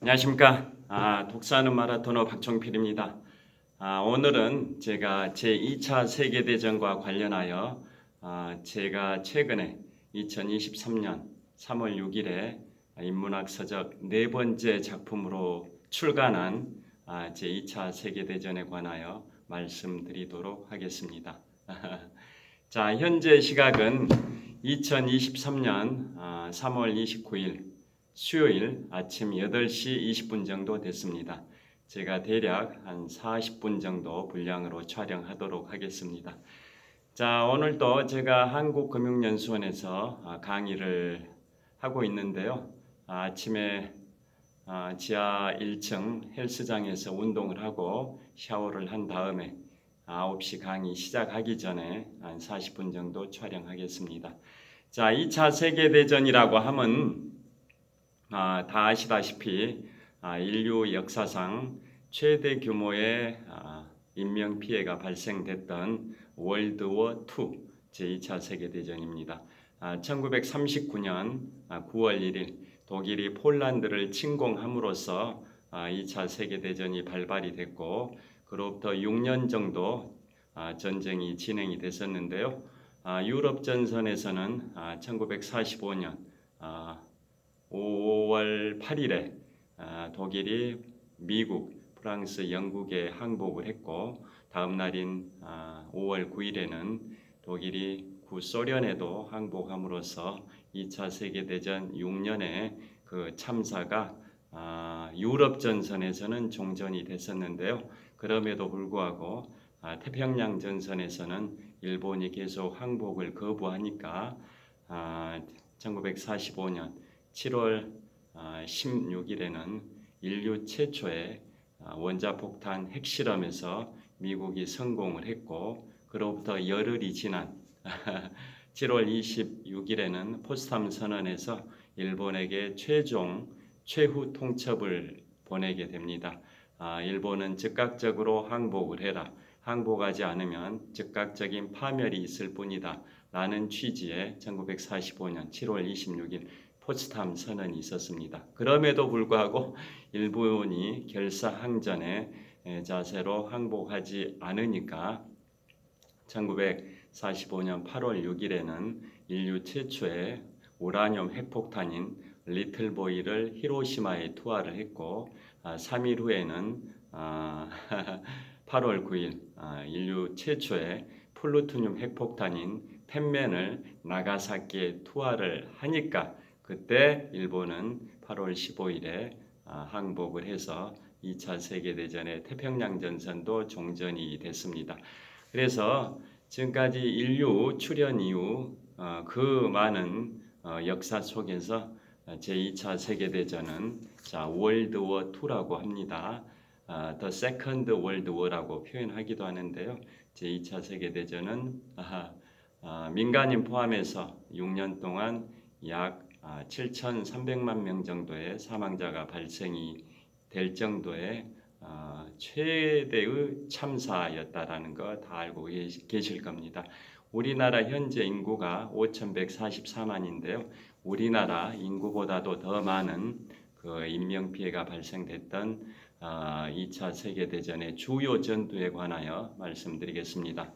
안녕하십니까. 독서하는 마라토너 박종필입니다. 오늘은 제가 제2차 세계대전과 관련하여 제가 최근에 2023년 3월 6일에 인문학 서적 네 번째 작품으로 출간한 제2차 세계대전에 관하여 말씀드리도록 하겠습니다. 자, 현재 시각은 2023년 3월 29일 수요일 아침 8시 20분 정도 됐습니다. 제가 대략 한 40분 정도 분량으로 촬영하도록 하겠습니다. 자, 오늘도 제가 한국금융연수원에서 강의를 하고 있는데요. 아침에 지하 1층 헬스장에서 운동을 하고 샤워를 한 다음에 9시 강의 시작하기 전에 한 40분 정도 촬영하겠습니다. 자, 2차 세계대전이라고 하면 다 아시다시피 인류 역사상 최대 규모의 인명피해가 발생됐던 월드워 II 제2차 세계대전입니다. 1939년 9월 1일 독일이 폴란드를 침공함으로써 2차 세계대전이 발발이 됐고 그로부터 6년 정도 전쟁이 진행이 됐었는데요. 유럽 전선에서는 1945년 5월 8일에 독일이 미국, 프랑스, 영국에 항복을 했고 다음 날인 5월 9일에는 독일이 구소련에도 항복함으로써 2차 세계대전 6년의 그 참사가 유럽 전선에서는 종전이 됐었는데요. 그럼에도 불구하고 태평양 전선에서는 일본이 계속 항복을 거부하니까 1945년 7월 16일에는 인류 최초의 원자폭탄 핵실험에서 미국이 성공을 했고 그로부터 열흘이 지난 7월 26일에는 포츠담 선언에서 일본에게 최후 통첩을 보내게 됩니다. 일본은 즉각적으로 항복을 해라. 항복하지 않으면 즉각적인 파멸이 있을 뿐이다. 라는 취지의 1945년 7월 26일 포츠담 선언이 있었습니다. 그럼에도 불구하고 일본이 결사항전의 자세로 항복하지 않으니까 1945년 8월 6일에는 인류 최초의 우라늄 핵폭탄인 리틀보이를 히로시마에 투하를 했고 3일 후에는 8월 9일 인류 최초의 플루토늄 핵폭탄인 펜맨을 나가사키에 투하를 하니까 그때 일본은 8월 15일에 항복을 해서 2차 세계대전의 태평양 전선도 종전이 됐습니다. 그래서 지금까지 인류 출현 이후 그 많은 역사 속에서 제2차 세계대전은 월드워 II라고 합니다. The Second World War라고 표현하기도 하는데요. 제2차 세계대전은 민간인 포함해서 6년 동안 약 7,300만 명 정도의 사망자가 발생이 될 정도의 최대의 참사였다라는 거 다 알고 계실 겁니다. 우리나라 현재 인구가 5,144만인데요. 우리나라 인구보다도 더 많은 그 인명피해가 발생됐던 2차 세계대전의 주요 전투에 관하여 말씀드리겠습니다.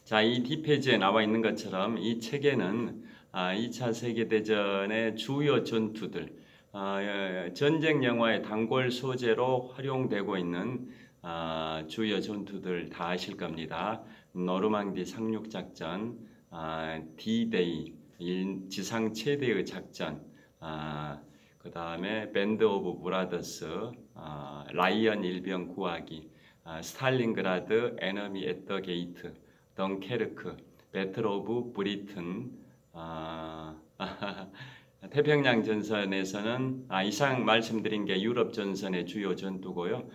자, 이 뒷페이지에 나와 있는 것처럼 이 책에는 2차 세계대전의 주요 전투들, 전쟁 영화의 단골 소재로 활용되고 있는 주요 전투들 다 아실 겁니다. 노르망디 상륙작전, D-Day, 지상 최대의 작전, 그 다음에 밴드 오브 브라더스, 라이언 일병 구하기, 스탈린그라드 에너미 앳 더 게이트, 덩케르크, 배틀 오브 브리튼, 태평양 전선에서는 이상 말씀드린 게 유럽 전선의 주요 전투고요.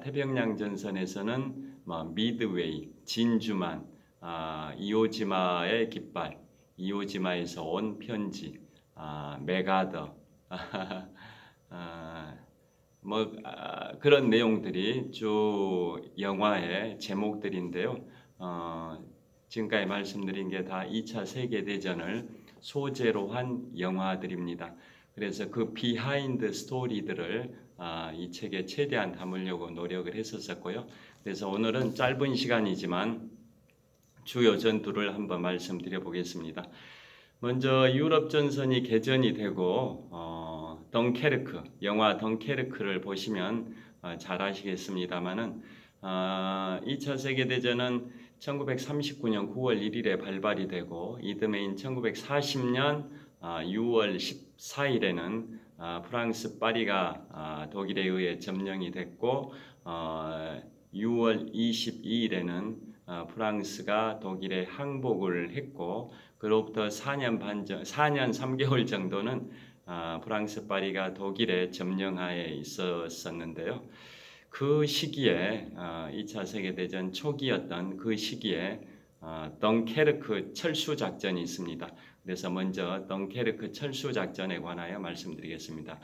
태평양 전선에서는 미드웨이, 진주만, 이오지마의 깃발, 이오지마에서 온 편지, 메가더, 그런 내용들이 주 영화의 제목들인데요. 지금까지 말씀드린 게 다 2차 세계대전을 소재로 한 영화들입니다. 그래서 그 비하인드 스토리들을 이 책에 최대한 담으려고 노력을 했었고요. 그래서 오늘은 짧은 시간이지만 주요 전투를 한번 말씀드려 보겠습니다. 먼저 유럽 전선이 개전이 되고 덩케르크, 영화 덩케르크를 보시면 잘 아시겠습니다만은 2차 세계대전은 1939년 9월 1일에 발발이 되고 이듬해인 1940년 6월 14일에는 프랑스 파리가 독일에 의해 점령이 됐고 6월 22일에는 프랑스가 독일에 항복을 했고 그로부터 4년 3개월 정도는 프랑스 파리가 독일의 점령하에 있었었는데요. 그 시기에 2차 세계대전 초기였던 그 시기에 덩케르크 철수 작전이 있습니다. 그래서 먼저 덩케르크 철수 작전에 관하여 말씀드리겠습니다.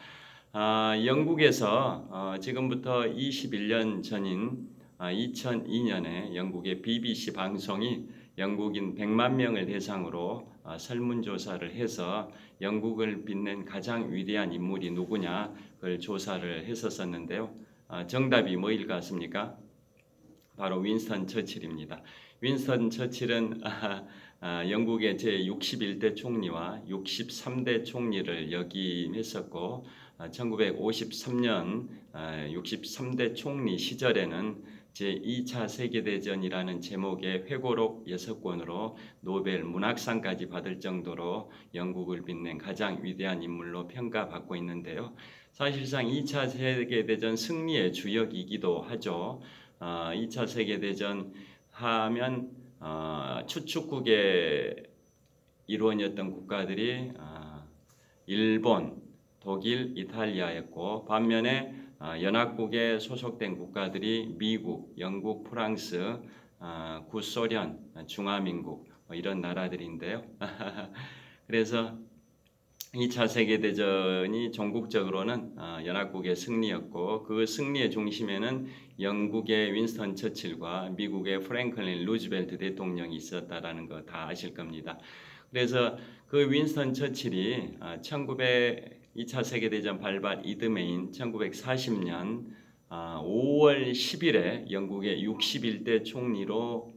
영국에서 지금부터 21년 전인 2002년에 영국의 BBC 방송이 영국인 100만 명을 대상으로 설문조사를 해서 영국을 빛낸 가장 위대한 인물이 누구냐 그걸 조사를 했었는데요. 정답이 뭐일 것 같습니까? 바로 윈스턴 처칠입니다. 윈스턴 처칠은 영국의 제61대 총리와 63대 총리를 역임했었고 1953년 63대 총리 시절에는 제2차 세계대전이라는 제목의 회고록 6권으로 노벨 문학상까지 받을 정도로 영국을 빛낸 가장 위대한 인물로 평가받고 있는데요. 사실상 2차 세계대전 승리의 주역이기도 하죠. 2차 세계대전 하면 추축국의 일원이었던 국가들이 일본, 독일, 이탈리아였고 반면에 연합국에 소속된 국가들이 미국, 영국, 프랑스, 구소련, 중화민국 이런 나라들인데요. 그래서 2차 세계대전이 종국적으로는 연합국의 승리였고 그 승리의 중심에는 영국의 윈스턴 처칠과 미국의 프랭클린 루즈벨트 대통령이 있었다라는 거 다 아실 겁니다. 그래서 그 윈스턴 처칠이 2차 세계대전 발발 이듬해인 1940년 5월 10일에 영국의 61대 총리로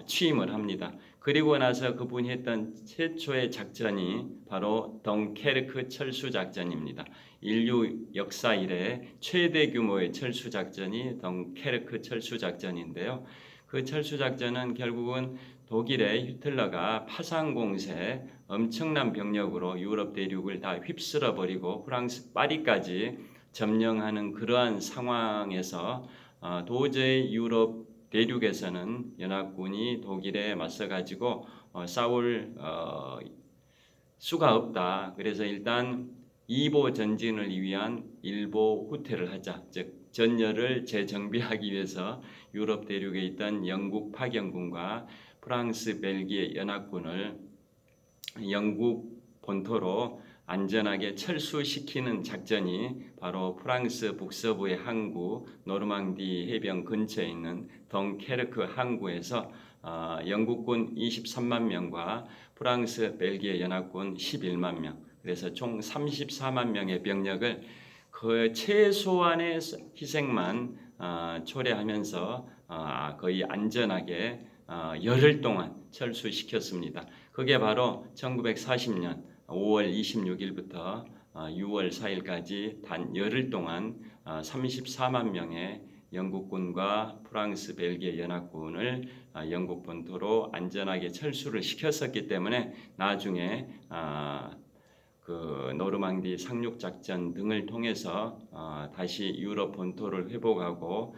취임을 합니다. 그리고 나서 그분이 했던 최초의 작전이 바로 덩케르크 철수 작전입니다. 인류 역사 이래 최대 규모의 철수 작전이 덩케르크 철수 작전인데요. 그 철수 작전은 결국은 독일의 히틀러가 파상 공세, 엄청난 병력으로 유럽 대륙을 다 휩쓸어 버리고 프랑스 파리까지 점령하는 그러한 상황에서 도저히 유럽 대륙에서는 연합군이 독일에 맞서 가지고 싸울 수가 없다. 그래서 일단 2보 전진을 위한 1보 후퇴를 하자. 즉 전열을 재정비하기 위해서 유럽 대륙에 있던 영국 파견군과 프랑스, 벨기에 연합군을 영국 본토로 안전하게 철수시키는 작전이 바로 프랑스 북서부의 항구 노르망디 해변 근처에 있는 덩케르크 항구에서 영국군 23만 명과 프랑스, 벨기에 연합군 11만 명, 그래서 총 34만 명의 병력을 그 최소한의 희생만 초래하면서 거의 안전하게 열흘 동안 철수시켰습니다. 그게 바로 1940년 5월 26일부터 6월 4일까지 단 열흘 동안 34만 명의 영국군과 프랑스, 벨기에 연합군을 영국 본토로 안전하게 철수를 시켰었기 때문에 나중에 그 노르망디 상륙 작전 등을 통해서 다시 유럽 본토를 회복하고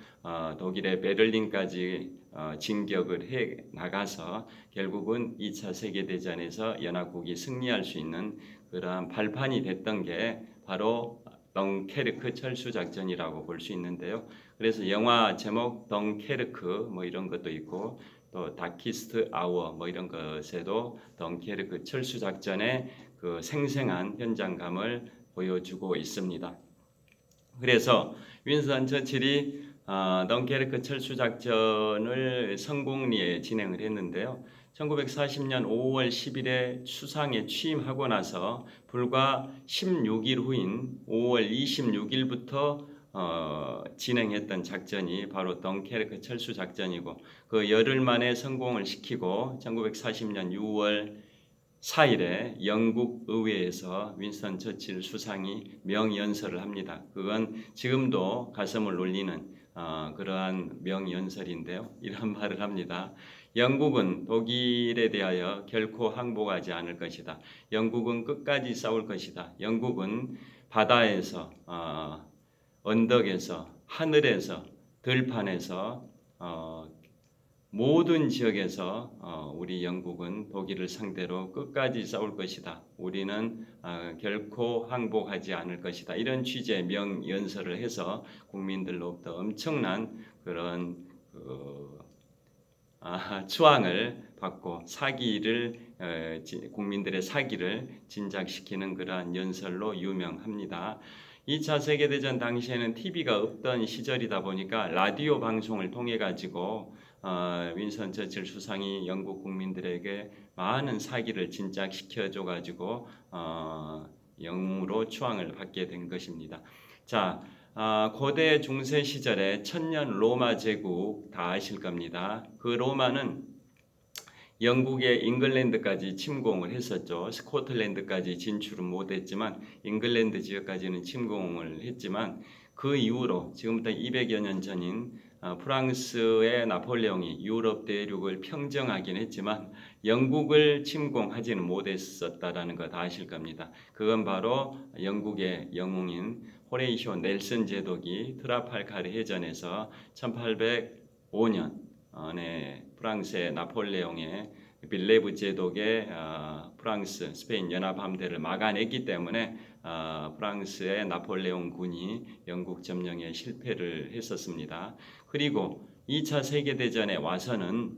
독일의 베를린까지 진격을 해 나가서 결국은 2차 세계대전에서 연합국이 승리할 수 있는 그러한 발판이 됐던 게 바로 덩케르크 철수 작전이라고 볼 수 있는데요. 그래서 영화 제목 덩케르크 뭐 이런 것도 있고 또 다키스트 아워 뭐 이런 것에도 덩케르크 철수 작전의 그 생생한 현장감을 보여주고 있습니다. 그래서 윈스턴 처칠이 덩케르크 철수 작전을 성공리에 진행을 했는데요. 1940년 5월 10일에 수상에 취임하고 나서 불과 16일 후인 5월 26일부터 진행했던 작전이 바로 덩케르크 철수 작전이고, 그 열흘 만에 성공을 시키고 1940년 6월 4일에 영국 의회에서 윈스턴 처칠 수상이 명연설을 합니다. 그건 지금도 가슴을 울리는 그러한 명연설인데요. 이런 말을 합니다. 영국은 독일에 대하여 결코 항복하지 않을 것이다. 영국은 끝까지 싸울 것이다. 영국은 바다에서, 언덕에서, 하늘에서, 들판에서, 모든 지역에서 우리 영국은 독일을 상대로 끝까지 싸울 것이다. 우리는 결코 항복하지 않을 것이다. 이런 취지의 명연설을 해서 국민들로부터 엄청난 그런 추앙을 받고 국민들의 사기를 진작시키는 그러한 연설로 유명합니다. 2차 세계대전 당시에는 TV가 없던 시절이다 보니까 라디오 방송을 통해 가지고 윈스턴 처칠 수상이 영국 국민들에게 많은 사기를 진작시켜줘 가지고 영웅으로 추앙을 받게 된 것입니다. 자, 고대 중세 시절에 천년 로마 제국 다 아실 겁니다. 그 로마는 영국의 잉글랜드까지 침공을 했었죠. 스코틀랜드까지 진출은 못했지만 잉글랜드 지역까지는 침공을 했지만, 그 이후로 지금부터 200여 년 전인 프랑스의 나폴레옹이 유럽 대륙을 평정하긴 했지만 영국을 침공하지는 못했었다라는 거 다 아실 겁니다. 그건 바로 영국의 영웅인 호레이시오 넬슨 제독이 트라팔가르 해전에서 1805년에 프랑스의 나폴레옹의 빌레브 제독의 프랑스 스페인 연합 함대를 막아냈기 때문에 프랑스의 나폴레옹 군이 영국 점령에 실패를 했었습니다. 그리고 2차 세계대전에 와서는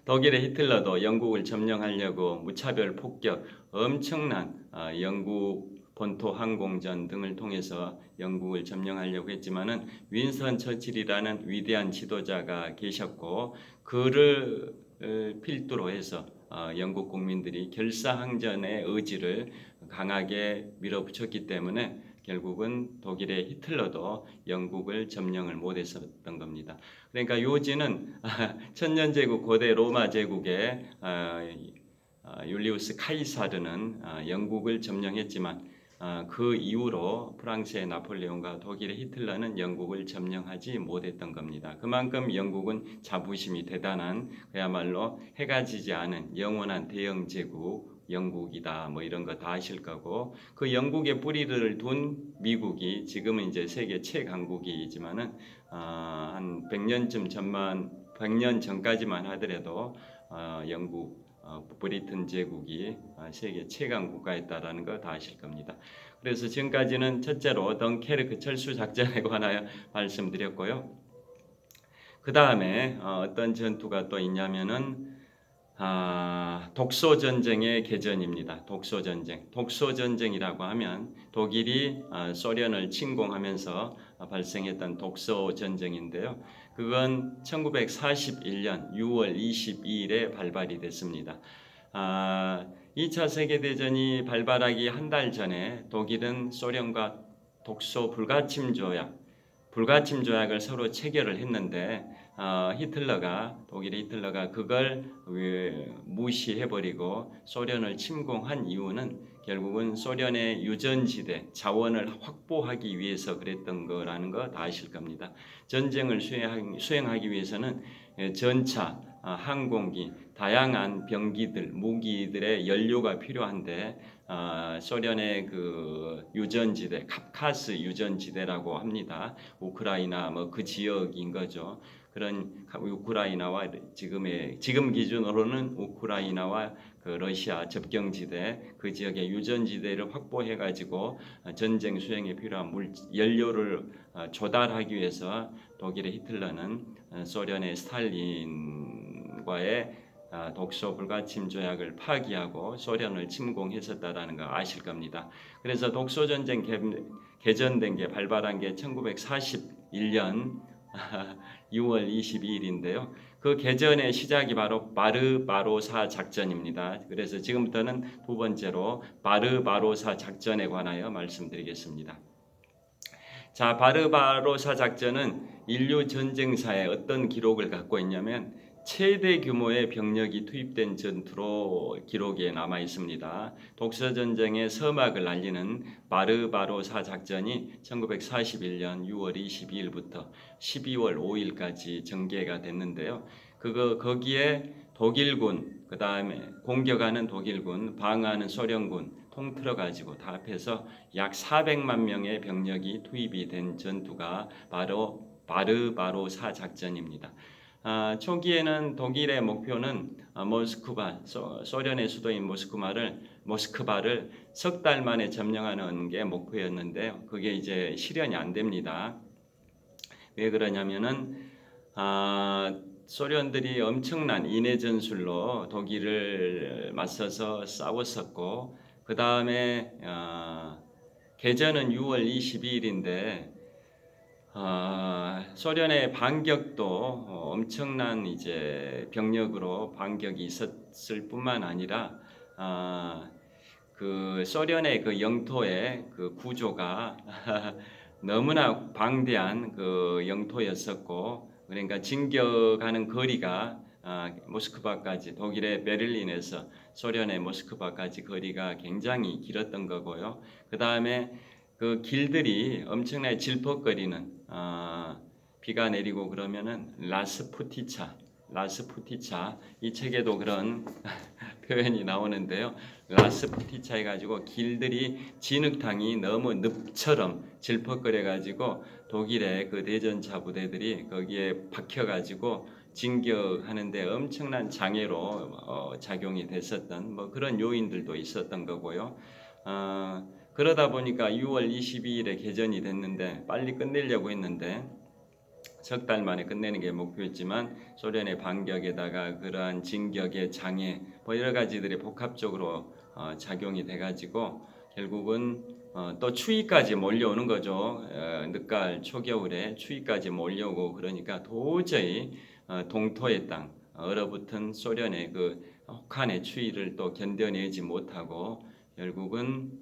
독일의 히틀러도 영국을 점령하려고 무차별 폭격, 엄청난 영국 본토 항공전 등을 통해서 영국을 점령하려고 했지만은 윈스턴 처칠이라는 위대한 지도자가 계셨고, 그를 필두로 해서 영국 국민들이 결사항전의 의지를 강하게 밀어붙였기 때문에 결국은 독일의 히틀러도 영국을 점령을 못했었던 겁니다. 그러니까 요지는 천년제국 고대 로마 제국의 율리우스 카이사르는 영국을 점령했지만 그 이후로 프랑스의 나폴레옹과 독일의 히틀러는 영국을 점령하지 못했던 겁니다. 그만큼 영국은 자부심이 대단한, 그야말로 해가 지지 않은 영원한 대영 제국 영국이다, 뭐 이런 거 다 아실 거고, 그 영국의 뿌리를 둔 미국이 지금은 이제 세계 최강국이지만은 한 100년 전까지만 하더라도 영국 브리튼 제국이 세계 최강 국가였다라는 거 다 아실 겁니다. 그래서 지금까지는 첫째로 덩케르크 철수 작전에 관하여 말씀드렸고요. 그 다음에 어떤 전투가 또 있냐면은 독소 전쟁의 개전입니다. 독소 전쟁. 독소 전쟁이라고 하면 독일이 소련을 침공하면서 발생했던 독소 전쟁인데요. 그건 1941년 6월 22일에 발발이 됐습니다. 2차 세계대전이 발발하기 한 달 전에 독일은 소련과 독소 불가침 조약을 서로 체결을 했는데 독일의 히틀러가 그걸 무시해버리고 소련을 침공한 이유는 결국은 소련의 유전지대 자원을 확보하기 위해서 그랬던 거라는 거 다 아실 겁니다. 전쟁을 수행하기 위해서는 전차, 항공기, 다양한 병기들, 무기들의 연료가 필요한데 소련의 그 유전지대, 카카스 유전지대라고 합니다. 우크라이나 뭐 그 지역인 거죠. 그런 우크라이나와 지금 기준으로는 우크라이나와 그 러시아 접경지대 그 지역의 유전지대를 확보해 가지고 전쟁 수행에 필요한 연료를 조달하기 위해서 독일의 히틀러는 소련의 스탈린과의 독소 불가침 조약을 파기하고 소련을 침공했었다라는 거 아실 겁니다. 그래서 독소 전쟁 개전된 게 발발한 게 1941년 6월 22일인데요. 그 개전의 시작이 바로 바르바로사 작전입니다. 그래서 지금부터는 두 번째로 바르바로사 작전에 관하여 말씀드리겠습니다. 자, 바르바로사 작전은 인류 전쟁사에 어떤 기록을 갖고 있냐면 최대 규모의 병력이 투입된 전투로 기록에 남아 있습니다. 독서전쟁의 서막을 알리는 바르바로사 작전이 1941년 6월 22일부터 12월 5일까지 전개가 됐는데요. 거기에 독일군, 그 다음에 공격하는 독일군, 방어하는 소련군 통틀어 가지고 다 합해서 약 400만 명의 병력이 투입이 된 전투가 바로 바르바로사 작전입니다. 초기에는 독일의 목표는 모스크바, 소련의 수도인 모스크바를 석 달 만에 점령하는 게 목표였는데요. 그게 이제 실현이 안 됩니다. 왜 그러냐면은 소련들이 엄청난 인해 전술로 독일을 맞서서 싸웠었고, 그 다음에 개전은 6월 22일인데 소련의 반격도 엄청난 이제 병력으로 반격이 있었을 뿐만 아니라 그 소련의 그 영토의 그 구조가 너무나 방대한 그 영토였었고, 그러니까 진격하는 거리가 모스크바까지, 독일의 베를린에서 소련의 모스크바까지 거리가 굉장히 길었던 거고요. 그 다음에 그 길들이 엄청나게 질퍽거리는 비가 내리고 그러면은 라스푸티차 이 책에도 그런 표현이 나오는데요. 라스푸티차 해가지고 길들이 진흙탕이 너무 늪처럼 질퍽거려 가지고 독일의 그 대전차 부대들이 거기에 박혀가지고 진격하는데 엄청난 장애로 작용이 됐었던 뭐 그런 요인들도 있었던 거고요. 그러다 보니까 6월 22일에 개전이 됐는데 빨리 끝내려고 했는데 석 달 만에 끝내는 게 목표였지만 소련의 반격에다가 그러한 진격의 장애 뭐 여러 가지들이 복합적으로 작용이 돼가지고 결국은 또 추위까지 몰려오는 거죠. 늦가을 초겨울에 추위까지 몰려오고 그러니까 도저히 동토의 땅 얼어붙은 소련의 그 혹한의 추위를 또 견뎌내지 못하고 결국은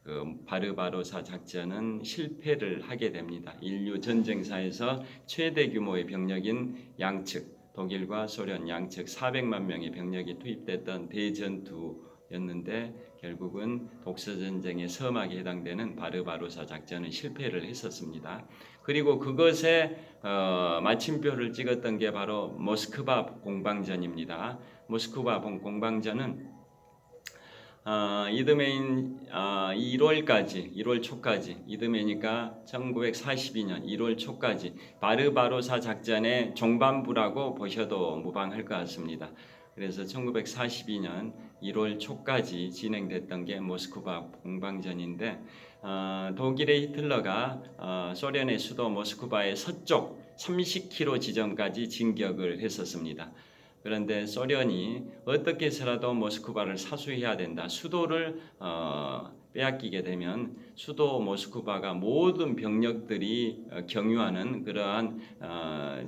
그 바르바로사 작전은 실패를 하게 됩니다. 인류 전쟁사에서 최대 규모의 병력인 양측 독일과 소련 양측 400만 명의 병력이 투입됐던 대전투였는데 결국은 독서전쟁의 서막에 해당되는 바르바로사 작전은 실패를 했었습니다. 그리고 그것에 마침표를 찍었던 게 바로 모스크바 공방전입니다. 모스크바 공방전은 이듬해인 1월 초까지 이듬해니까 1942년 1월 초까지 바르바로사 작전의 종반부라고 보셔도 무방할 것 같습니다. 그래서 1942년 1월 초까지 진행됐던 게 모스크바 공방전인데 독일의 히틀러가 소련의 수도 모스크바의 서쪽 30km 지점까지 진격을 했었습니다. 그런데 소련이 어떻게 해서라도 모스크바를 사수해야 된다. 수도를 빼앗기게 되면 수도 모스크바가 모든 병력들이 경유하는 그러한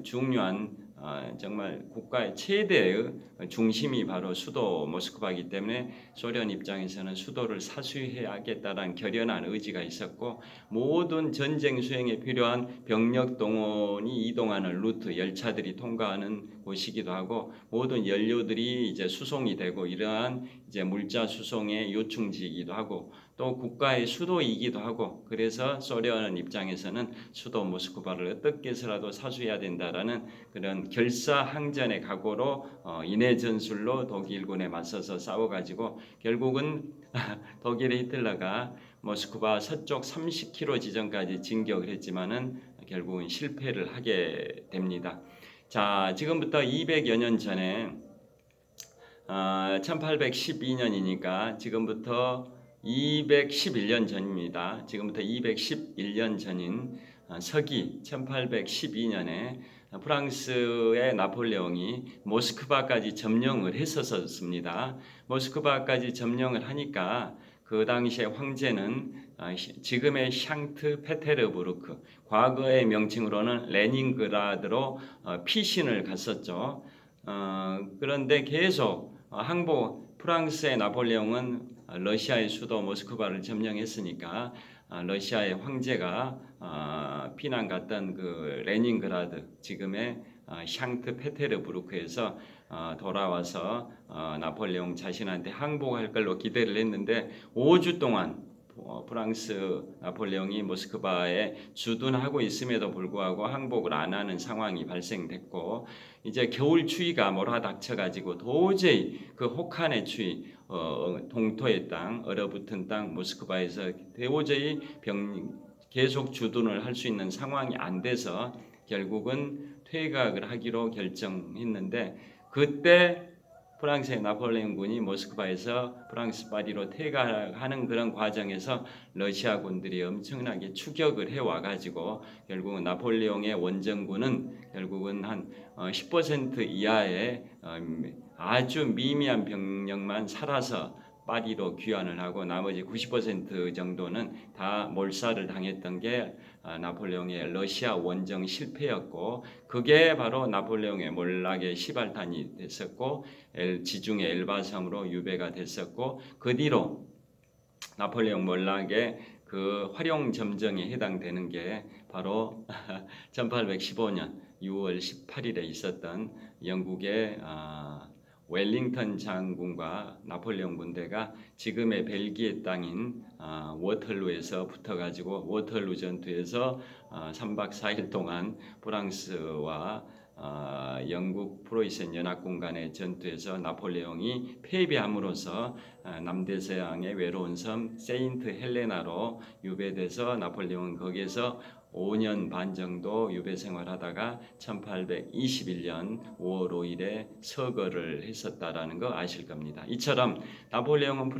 중요한 정말 국가의 최대의 중심이 바로 수도 모스크바이기 때문에 소련 입장에서는 수도를 사수해야겠다는 결연한 의지가 있었고 모든 전쟁 수행에 필요한 병력 동원이 이동하는 루트, 열차들이 통과하는 곳이기도 하고 모든 연료들이 이제 수송이 되고 이러한 이제 물자 수송의 요충지이기도 하고 또 국가의 수도이기도 하고 그래서 소련 입장에서는 수도 모스크바를 어떻게 해서라도 사수해야 된다라는 그런 결사항전의 각오로 인해 전술로 독일군에 맞서서 싸워가지고 결국은 독일의 히틀러가 모스크바 서쪽 30km 지점까지 진격을 했지만은 결국은 실패를 하게 됩니다. 자, 지금부터 200여 년 전에 1812년이니까 지금부터 211년 전입니다. 지금부터 211년 전인 서기 1812년에 프랑스의 나폴레옹이 모스크바까지 점령을 했었습니다. 모스크바까지 점령을 하니까 그 당시에 황제는 지금의 샹트 페테르부르크, 과거의 명칭으로는 레닌그라드로 피신을 갔었죠. 그런데 계속 프랑스의 나폴레옹은 러시아의 수도 모스크바를 점령했으니까 러시아의 황제가 피난 갔던 그 레닌그라드, 지금의 샹트 페테르부르크에서 돌아와서 나폴레옹 자신한테 항복할 걸로 기대를 했는데 5주 동안 프랑스 나폴레옹이 모스크바에 주둔하고 있음에도 불구하고 항복을 안 하는 상황이 발생됐고, 이제 겨울 추위가 몰아닥쳐가지고 도저히 그 혹한의 추위, 동토의 땅, 얼어붙은 땅 모스크바에서 도저히 계속 주둔을 할 수 있는 상황이 안 돼서 결국은 퇴각을 하기로 결정했는데, 그때 프랑스의 나폴레옹군이 모스크바에서 프랑스 파리로 퇴각하는 그런 과정에서 러시아군들이 엄청나게 추격을 해와가지고 결국은 나폴레옹의 원정군은 결국은 한 10% 이하의 아주 미미한 병력만 살아서 파리로 귀환을 하고 나머지 90% 정도는 다 몰살을 당했던 게 나폴레옹의 러시아 원정 실패였고, 그게 바로 나폴레옹의 몰락의 시발탄이 됐었고 지중해 엘바섬으로 유배가 됐었고, 그 뒤로 나폴레옹 몰락의 그 활용점정에 해당되는 게 바로 1815년 6월 18일에 있었던 영국의 웰링턴 장군과 나폴레옹 군대가 지금의 벨기에 땅인 워털루에서 붙어가지고 워털루 전투에서 3박 4일 동안 프랑스와 영국 프로이센 연합군 간의 전투에서 나폴레옹이 패배함으로써 남대서양의 외로운 섬 세인트 헬레나로 유배돼서 나폴레옹은 거기에서 5년 반 정도 유배 생활하다가 1821년 5월 5일에 서거를 했었다라는 거 아실 겁니다. 이처럼 나폴레옹은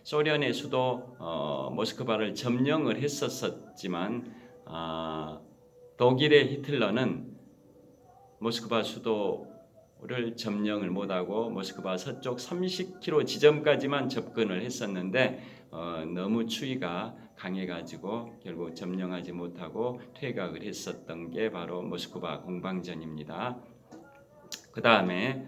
소련의 수도 모스크바를 점령을 했었지만 독일의 히틀러는 모스크바 수도를 점령을 못하고 모스크바 서쪽 30km 지점까지만 접근을 했었는데 너무 추위가 강해가지고 결국 점령하지 못하고 퇴각을 했었던 게 바로 모스크바 공방전입니다. 그 다음에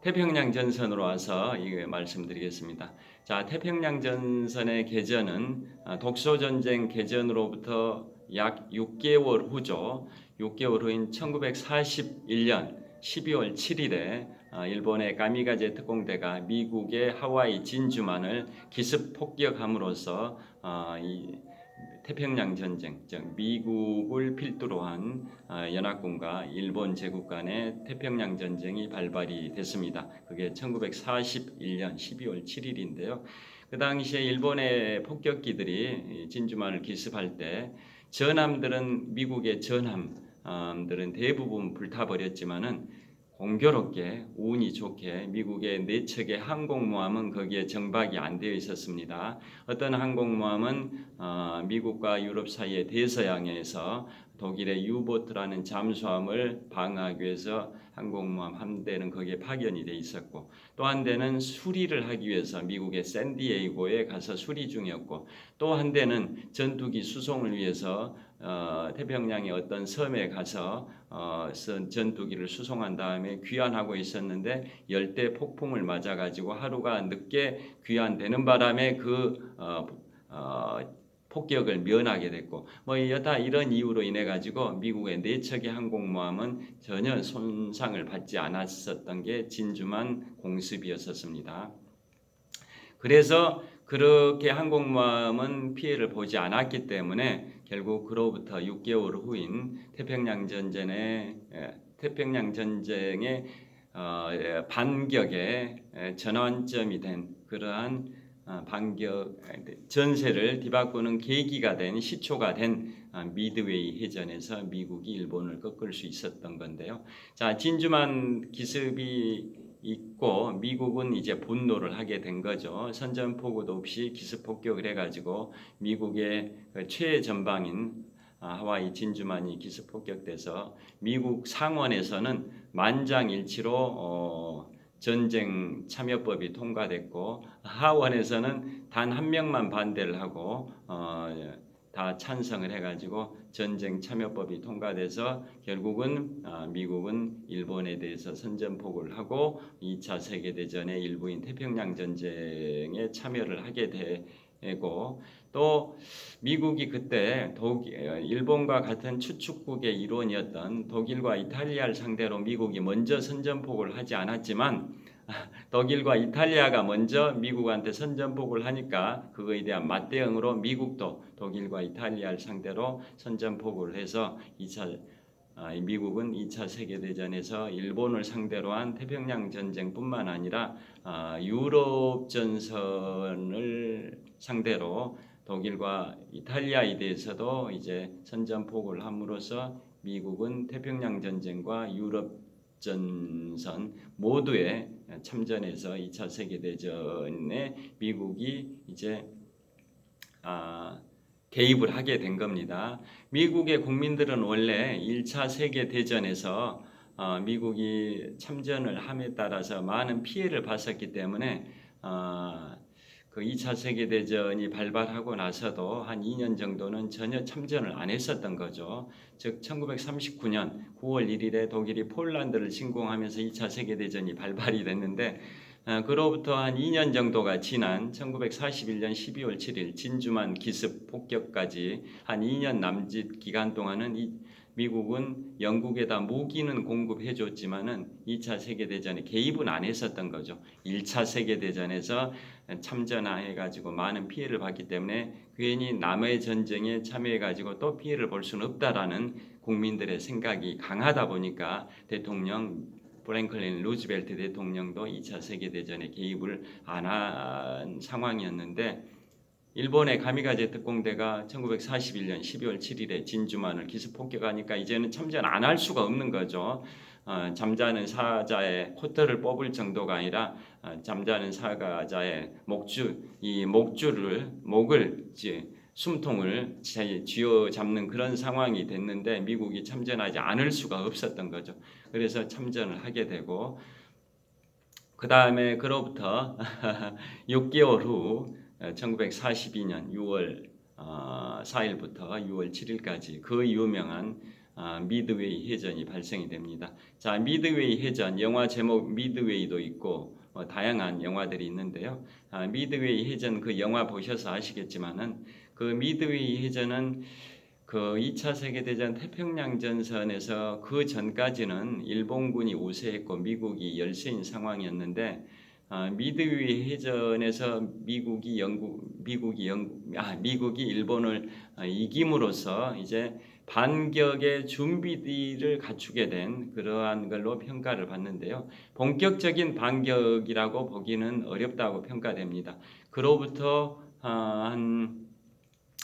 태평양 전선으로 와서 이거 말씀드리겠습니다. 자, 태평양 전선의 개전은 독소전쟁 개전으로부터 약 6개월 후죠. 6개월 후인 1941년 12월 7일에 일본의 가미가제 특공대가 미국의 하와이 진주만을 기습 폭격함으로써 이 태평양 전쟁, 즉 미국을 필두로 한 연합군과 일본 제국 간의 태평양 전쟁이 발발이 됐습니다. 그게 1941년 12월 7일인데요. 그 당시에 일본의 폭격기들이 진주만을 기습할 때 전함들은 미국의 전함들은 대부분 불타버렸지만은 공교롭게 운이 좋게 미국의 4척의 항공모함은 거기에 정박이 안 되어 있었습니다. 어떤 항공모함은 미국과 유럽 사이의 대서양에서 독일의 유보트라는 잠수함을 방어하기 위해서 항공모함 한 대는 거기에 파견이 돼 있었고, 또 한 대는 수리를 하기 위해서 미국의 샌디에이고에 가서 수리 중이었고, 또 한 대는 전투기 수송을 위해서 태평양의 어떤 섬에 가서 전투기를 수송한 다음에 귀환하고 있었는데 열대 폭풍을 맞아가지고 하루가 늦게 귀환되는 바람에 그 폭격을 면하게 됐고, 여타 이런 이유로 인해 가지고 미국의 4척의 항공모함은 전혀 손상을 받지 않았었던 게 진주만 공습이었었습니다. 그래서 그렇게 항공모함은 피해를 보지 않았기 때문에 결국 그로부터 6개월 후인 태평양 전쟁의 반격의 전환점이 된 그러한 반격 전세를 뒤바꾸는 계기가 된 시초가 된 미드웨이 해전에서 미국이 일본을 꺾을 수 있었던 건데요. 자, 진주만 기습이 있고 미국은 이제 분노를 하게 된 거죠. 선전포고도 없이 기습 폭격을 해가지고 미국의 최전방인 하와이 진주만이 기습 폭격돼서 미국 상원에서는 만장일치로 전쟁 참여법이 통과됐고 하원에서는 단 한 명만 반대를 하고 다 찬성을 해가지고 전쟁 참여법이 통과돼서 결국은 미국은 일본에 대해서 선전포고를 하고 2차 세계대전의 일부인 태평양 전쟁에 참여를 하게 되고 또 미국이 그때 일본과 같은 추축국의 일원이었던 독일과 이탈리아를 상대로 미국이 먼저 선전포고를 하지 않았지만 독일과 이탈리아가 먼저 미국한테 선전포고를 하니까 그거에 대한 맞대응으로 미국도 독일과 이탈리아를 상대로 선전포고를 해서 미국은 2차 세계대전에서 일본을 상대로 한 태평양 전쟁뿐만 아니라 유럽 전선을 상대로 독일과 이탈리아에 대해서도 이제 선전포고를 함으로써 미국은 태평양 전쟁과 유럽 전선 모두에 참전해서 2차 세계대전에 미국이 이제 개입을 하게 된 겁니다. 미국의 국민들은 원래 1차 세계대전에서 미국이 참전을 함에 따라서 많은 피해를 봤었기 때문에 그 2차 세계대전이 발발하고 나서도 한 2년 정도는 전혀 참전을 안 했었던 거죠. 즉 1939년 9월 1일에 독일이 폴란드를 침공하면서 2차 세계대전이 발발이 됐는데 그로부터 한 2년 정도가 지난 1941년 12월 7일 진주만 기습 폭격까지 한 2년 남짓 기간 동안은 미국은 영국에다 무기는 공급해 줬지만은 2차 세계대전에 개입은 안 했었던 거죠. 1차 세계대전에서 참전해 가지고 많은 피해를 봤기 때문에 괜히 남의 전쟁에 참여해 가지고 또 피해를 볼 수는 없다라는 국민들의 생각이 강하다 보니까 대통령 프랭클린 루즈벨트 대통령도 2차 세계대전에 개입을 안 한 상황이었는데 일본의 가미가제 특공대가 1941년 12월 7일에 진주만을 기습 폭격하니까 이제는 참전 안 할 수가 없는 거죠. 잠자는 사자의 코털을 뽑을 정도가 아니라 잠자는 사자의 목을 숨통을 쥐어 잡는 그런 상황이 됐는데 미국이 참전하지 않을 수가 없었던 거죠. 그래서 참전을 하게 되고 그 다음에 그로부터 6개월 후 1942년 6월 4일부터 6월 7일까지 그 유명한 미드웨이 해전이 발생이 됩니다. 자, 미드웨이 해전 영화 제목 미드웨이도 있고 다양한 영화들이 있는데요. 미드웨이 해전 그 영화 보셔서 아시겠지만은 그 미드웨이 해전은 그 2차 세계대전 태평양 전선에서 그 전까지는 일본군이 우세했고 미국이 열세인 상황이었는데 미드웨이 해전에서 미국이 일본을 이김으로써 이제 반격의 준비를 갖추게 된 그러한 걸로 평가를 받는데요. 본격적인 반격이라고 보기는 어렵다고 평가됩니다. 그로부터 한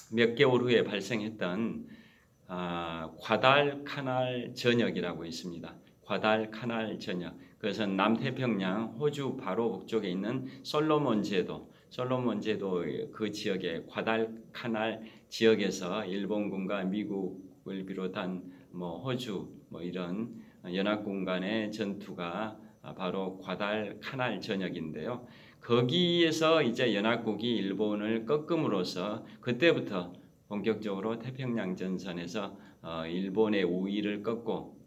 몇 개월 후에 발생했던 과달카날 전역이라고 있습니다. 과달카날 전역. 그것은 남태평양 호주 바로 북쪽에 있는 솔로몬 제도 그 지역의 과달카날 지역에서 일본군과 미국을 비롯한 호주 이런 연합군 간의 전투가 바로 과달카날 전역인데요. 거기에서 이제 연합국이 일본을 꺾음으로써 그때부터 본격적으로 태평양 전선에서 일본의 우위를 꺾고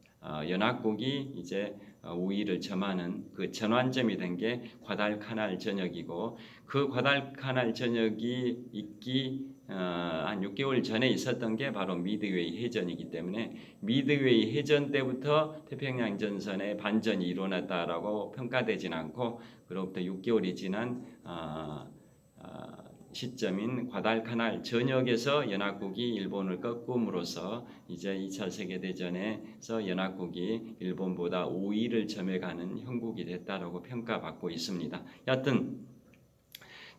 연합국이 이제 우위를 점하는 그 전환점이 된 게 과달카날 전역이고 그 과달카날 전역이 있기 한 6개월 전에 있었던 게 바로 미드웨이 해전이기 때문에 미드웨이 해전 때부터 태평양 전선의 반전이 일어났다라고 평가되진 않고 그로부터 6개월이 지난 시점인 과달카날 전역에서 연합국이 일본을 꺾음으로써 이제 2차 세계대전에서 연합국이 일본보다 우위를 점해가는 형국이 됐다라고 평가받고 있습니다. 여하튼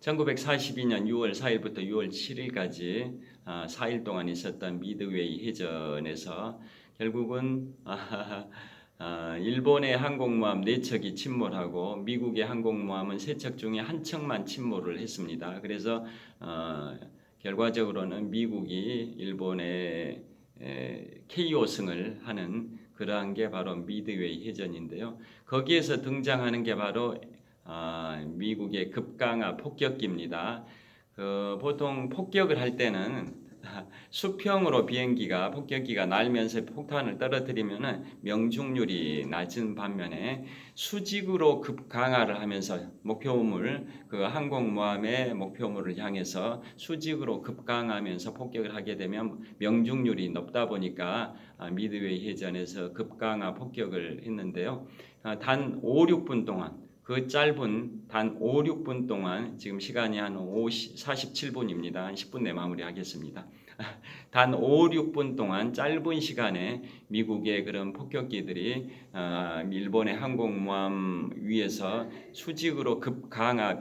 1942년 6월 4일부터 6월 7일까지 4일 동안 있었던 미드웨이 해전에서 결국은 일본의 항공모함 4척이 침몰하고 미국의 항공모함은 3척 중에 한 척만 침몰을 했습니다. 그래서 결과적으로는 미국이 일본의 KO승을 하는 그러한 게 바로 미드웨이 해전인데요. 거기에서 등장하는 게 바로 미국의 급강하 폭격기입니다. 보통 폭격을 할 때는 수평으로 폭격기가 날면서 폭탄을 떨어뜨리면은 명중률이 낮은 반면에 수직으로 급강하를 하면서 항공모함의 목표물을 향해서 수직으로 급강하면서 폭격을 하게 되면 명중률이 높다 보니까 미드웨이 해전에서 급강하 폭격을 했는데요. 단 5, 6분 동안 그 짧은 단 5, 6분 동안 지금 시간이 한 47분입니다. 한 10분 내 마무리하겠습니다. 단 5, 6분 동안 짧은 시간에 미국의 그런 폭격기들이 일본의 항공모함 위에서 수직으로 급강하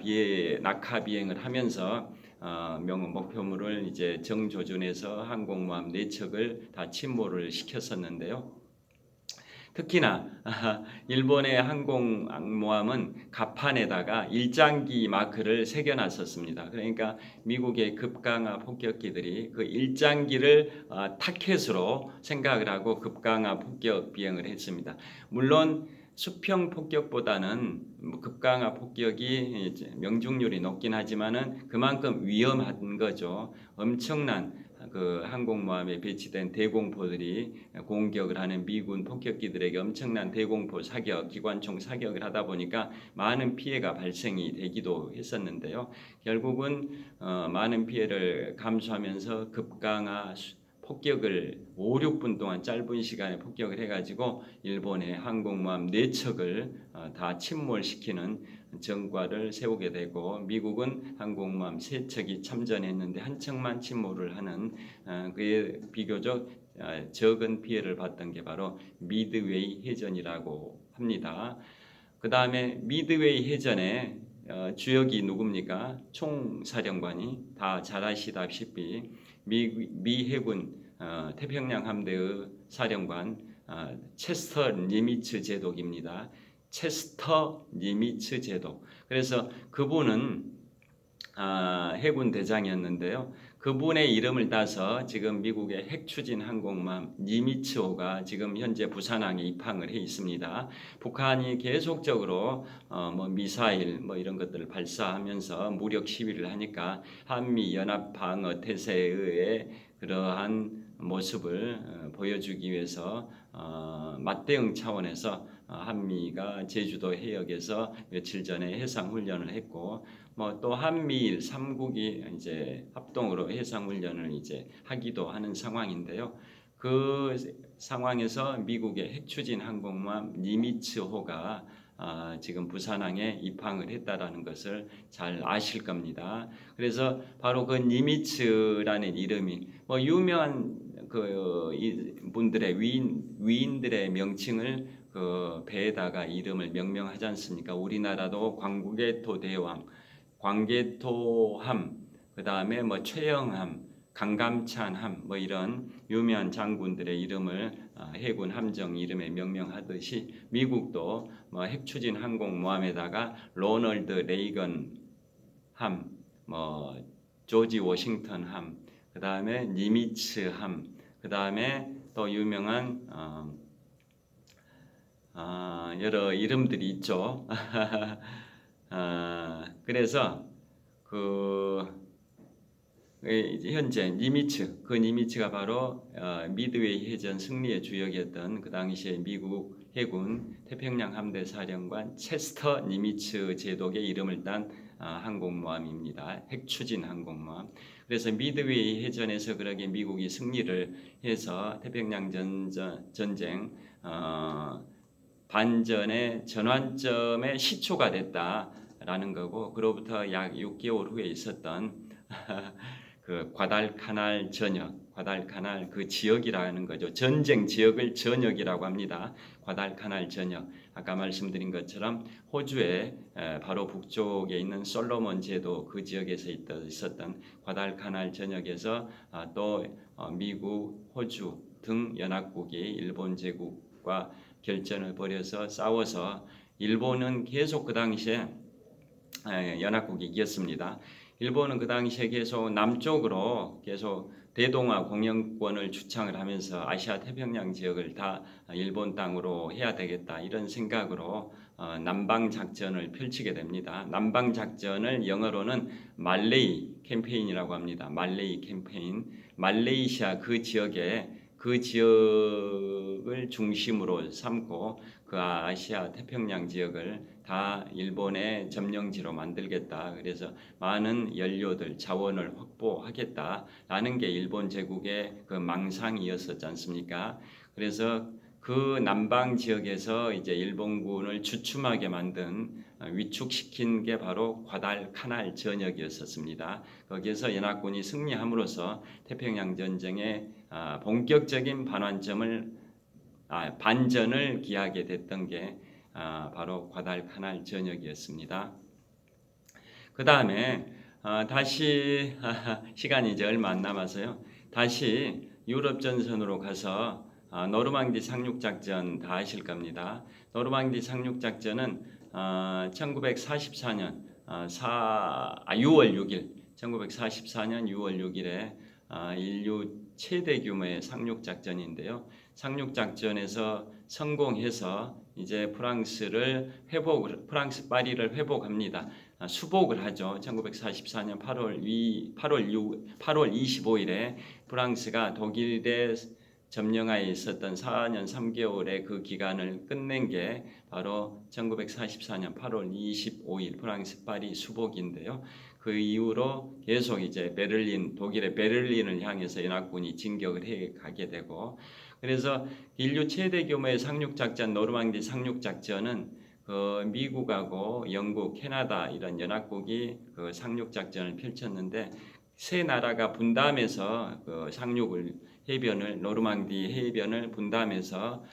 낙하 비행을 하면서 목표물을 이제 정조준해서 항공모함 4척을 다 침몰을 시켰었는데요. 특히나 일본의 항공모함은 갑판에다가 일장기 마크를 새겨놨었습니다. 그러니까 미국의 급강하 폭격기들이 그 일장기를 타켓으로 생각을 하고 급강하 폭격 비행을 했습니다. 물론 수평 폭격보다는 급강하 폭격이 명중률이 높긴 하지만은 그만큼 위험한 거죠. 엄청난 그 항공모함에 배치된 대공포들이 공격을 하는 미군 폭격기들에게 엄청난 대공포 사격, 기관총 사격을 하다 보니까 많은 피해가 발생이 되기도 했었는데요. 결국은 많은 피해를 감수하면서 급강하 폭격을 5, 6분 동안 짧은 시간에 폭격을 해가지고 일본의 항공모함 4척을 다 침몰시키는 전과를 세우게 되고 미국은 항공모함 3척이 참전했는데 한 척만 침몰을 하는 그에 비교적 적은 피해를 봤던 게 바로 미드웨이 해전이라고 합니다. 그 다음에 미드웨이 해전의 주역이 누굽니까? 총사령관이 다 잘 아시다시피 미 해군 태평양 함대의 사령관 체스터 니미츠 제독입니다. 체스터 니미츠 제독. 그래서 그분은 해군 대장이었는데요. 그분의 이름을 따서 지금 미국의 핵추진 항공모함 니미츠호가 지금 현재 부산항에 입항을 해 있습니다. 북한이 계속적으로 미사일 이런 것들을 발사하면서 무력 시위를 하니까 한미 연합 방어 태세의 그러한 모습을 보여주기 위해서 맞대응 차원에서 한미가 제주도 해역에서 며칠 전에 해상 훈련을 했고 또 한미일 3국이 이제 합동으로 해상 훈련을 이제 하기도 하는 상황인데요. 그 상황에서 미국의 핵추진 항공모함 니미츠호가 지금 부산항에 입항을 했다라는 것을 잘 아실 겁니다. 그래서 바로 그 니미츠라는 이름이 유명한 분들의 위인들의 명칭을 그 배에다가 이름을 명명하지 않습니까? 우리나라도 광개토대왕, 광개토함, 그 다음에 최영함, 강감찬함 이런 유명한 장군들의 이름을 해군 함정 이름에 명명하듯이 미국도 핵추진 항공모함에다가 로널드 레이건 함, 조지 워싱턴 함, 그 다음에 니미츠 함, 그 다음에 또 유명한 여러 이름들이 있죠. 그래서 현재 니미츠가 바로 미드웨이 해전 승리의 주역이었던 그 당시에 미국 해군 태평양 함대 사령관 체스터 니미츠 제독의 이름을 딴 항공모함입니다. 핵추진 항공모함. 그래서 미드웨이 해전에서 그렇게 미국이 승리를 해서 태평양 전쟁 반전의 전환점의 시초가 됐다라는 거고, 그로부터 약 6개월 후에 있었던 그 과달카날 전역, 과달카날 그 지역이라는 거죠. 전쟁 지역을 전역이라고 합니다. 과달카날 전역. 아까 말씀드린 것처럼 호주의 바로 북쪽에 있는 솔로몬 제도 그 지역에서 있었던 과달카날 전역에서 또 미국, 호주 등 연합국이 일본 제국과 결전을 벌여서 싸워서 일본은 계속 그 당시에 연합국이 이겼습니다. 일본은 그 당시에 계속 남쪽으로 계속 대동아 공영권을 주창을 하면서 아시아 태평양 지역을 다 일본 땅으로 해야 되겠다 이런 생각으로 남방 작전을 펼치게 됩니다. 남방 작전을 영어로는 말레이 캠페인이라고 합니다. 말레이 캠페인. 말레이시아 그 지역을 중심으로 삼고 그 아시아 태평양 지역을 다 일본의 점령지로 만들겠다. 그래서 많은 연료들 자원을 확보하겠다라는 게 일본 제국의 그 망상이었었지 않습니까? 그래서 그 남방 지역에서 이제 일본군을 주춤하게 만든 위축시킨 게 바로 과달카날 전역이었었습니다. 거기에서 연합군이 승리함으로써 태평양 전쟁의 본격적인 반전을 기하게 됐던 게 바로 과달카날 전역이었습니다. 그 다음에 다시 시간이 이제 얼마 안 남아서요. 다시 유럽 전선으로 가서 노르망디 상륙작전 다 아실 겁니다. 노르망디 상륙작전은 1944년 6월 6일 1944년 6월 6일에 인류 최대 규모의 상륙작전인데요. 상륙작전에서 성공해서 이제 프랑스 파리를 회복합니다. 수복을 하죠. 1944년 8월 25일에 프랑스가 독일에 점령하에 있었던 4년 3개월의 그 기간을 끝낸 게 바로 1944년 8월 25일 프랑스 파리 수복인데요. 그 이후로 계속 이제 독일의 베를린을 향해서 연합군이 진격을 해 가게 되고, 그래서 인류 최대 규모의 상륙작전 노르망디 상륙작전은 그 미국하고 영국, 캐나다 이런 연합국이 그 상륙작전을 펼쳤는데 세 나라가 분담해서 그 노르망디 해변을 분담해서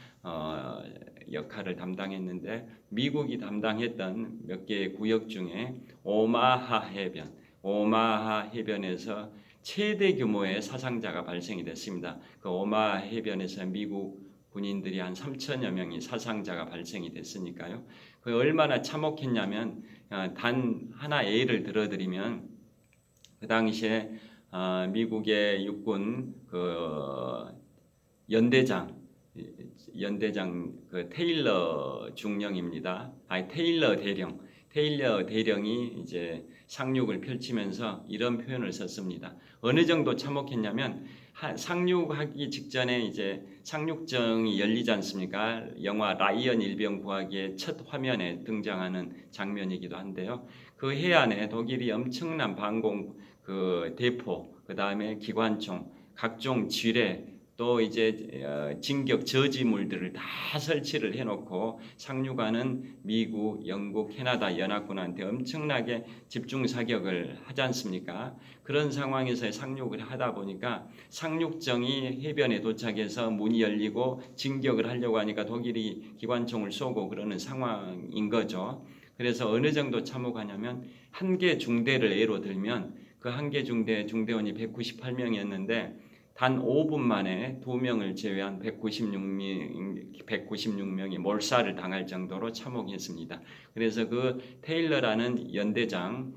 역할을 담당했는데, 미국이 담당했던 몇 개의 구역 중에 오마하 해변에서 최대 규모의 사상자가 발생이 됐습니다. 그 오마하 해변에서 미국 군인들이 한 3천여 명이 사상자가 발생이 됐으니까요. 그 얼마나 참혹했냐면 단 하나 예를 들어드리면 그 당시에 미국의 육군 그 연대장 그 테일러 중령입니다. 테일러 대령이 이제 상륙을 펼치면서 이런 표현을 썼습니다. 어느 정도 참혹했냐면 상륙하기 직전에 이제 상륙정이 열리지 않습니까? 영화 라이언 일병 구하기의 첫 화면에 등장하는 장면이기도 한데요. 그 해안에 독일이 엄청난 방공 그 대포, 그 다음에 기관총, 각종 지뢰, 또 이제 진격 저지물들을 다 설치를 해놓고 상륙하는 미국, 영국, 캐나다 연합군한테 엄청나게 집중 사격을 하지 않습니까? 그런 상황에서 상륙을 하다 보니까 상륙정이 해변에 도착해서 문이 열리고 진격을 하려고 하니까 독일이 기관총을 쏘고 그러는 상황인 거죠. 그래서 어느 정도 참혹하냐면 한 개 중대를 예로 들면 그 한 개 중대원이 198명이었는데 단 5분 만에 2명을 제외한 196명이 몰살을 당할 정도로 참혹했습니다. 그래서 그 테일러라는 연대장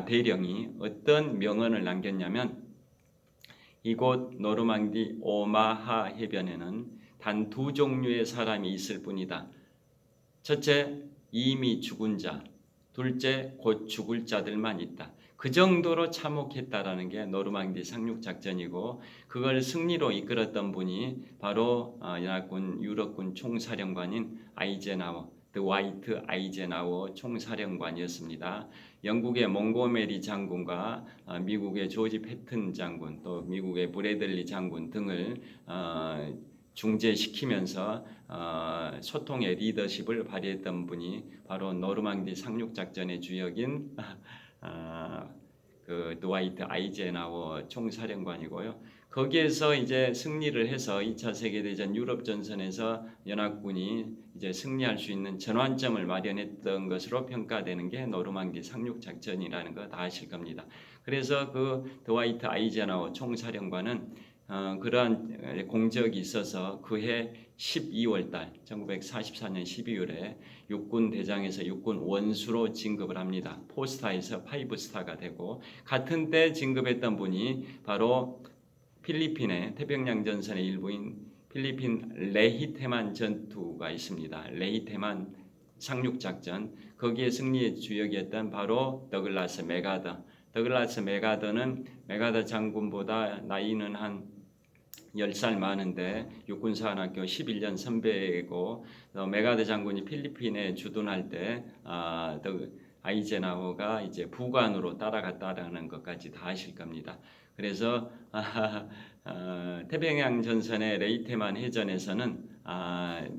대령이 어떤 명언을 남겼냐면, 이곳 노르망디 오마하 해변에는 단 두 종류의 사람이 있을 뿐이다. 첫째, 이미 죽은 자, 둘째, 곧 죽을 자들만 있다. 그 정도로 참혹했다라는 게 노르망디 상륙작전이고, 그걸 승리로 이끌었던 분이 바로 유럽군 총사령관인 드와이트 아이젠하워 총사령관이었습니다. 영국의 몽고메리 장군과 미국의 조지 패튼 장군, 또 미국의 브래들리 장군 등을 중재시키면서 소통의 리더십을 발휘했던 분이 바로 노르망디 상륙작전의 주역인 그 드와이트 아이젠하워 총사령관이고요. 거기에서 이제 승리를 해서 2차 세계대전 유럽 전선에서 연합군이 이제 승리할 수 있는 전환점을 마련했던 것으로 평가되는 게 노르망디 상륙작전이라는 거 다 아실 겁니다. 그래서 그 드와이트 아이젠하워 총사령관은 그러한 공적이 있어서 그해 12월 달 1944년 12월에 육군 대장에서 육군 원수로 진급을 합니다. 4스타에서 5스타가 되고 같은 때 진급했던 분이 바로 필리핀의 태평양 전선의 일부인 필리핀 레히테만 전투가 있습니다. 레히테만 상륙작전 거기에 승리의 주역이었던 바로 더글라스 맥아더. 더글라스 맥아더는 맥아더 장군보다 나이는 한 10살 많은데 육군사관학교 11년 선배이고 맥아더 장군이 필리핀에 주둔할 때 아이젠하워가 이제 부관으로 따라갔다라는 것까지 다 아실 겁니다. 그래서 태평양 전선의 레이테만 해전에서는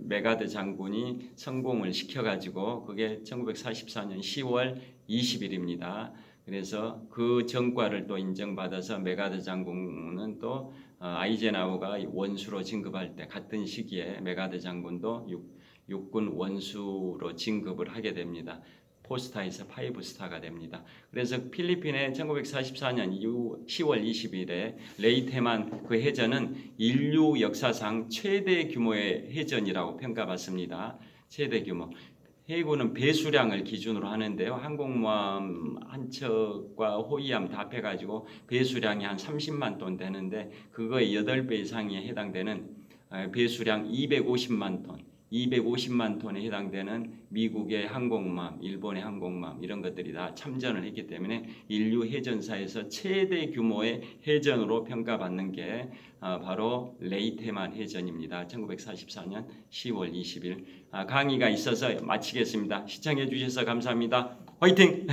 맥아더 장군이 성공을 시켜가지고 그게 1944년 10월 20일입니다. 그래서 그 전과를 또 인정받아서 맥아더 장군은 또 아이젠하워가 원수로 진급할 때 같은 시기에 맥아더 장군도 육군 원수로 진급을 하게 됩니다. 4스타에서 5스타가 됩니다. 그래서 필리핀의 1944년 10월 20일에 레이테만 그 해전은 인류 역사상 최대 규모의 해전이라고 평가받습니다. 최대 규모. 해군은 배수량을 기준으로 하는데요. 항공모함 한 척과 호위함 다 합해가지고 배수량이 한 30만 톤 되는데 그거의 8배 이상에 해당되는 배수량 250만 톤. 250만 톤에 해당되는 미국의 항공모함, 일본의 항공모함 이런 것들이 다 참전을 했기 때문에 인류 해전사에서 최대 규모의 해전으로 평가받는 게 바로 레이테만 해전입니다. 1944년 10월 20일 강의가 있어서 마치겠습니다. 시청해 주셔서 감사합니다. 화이팅!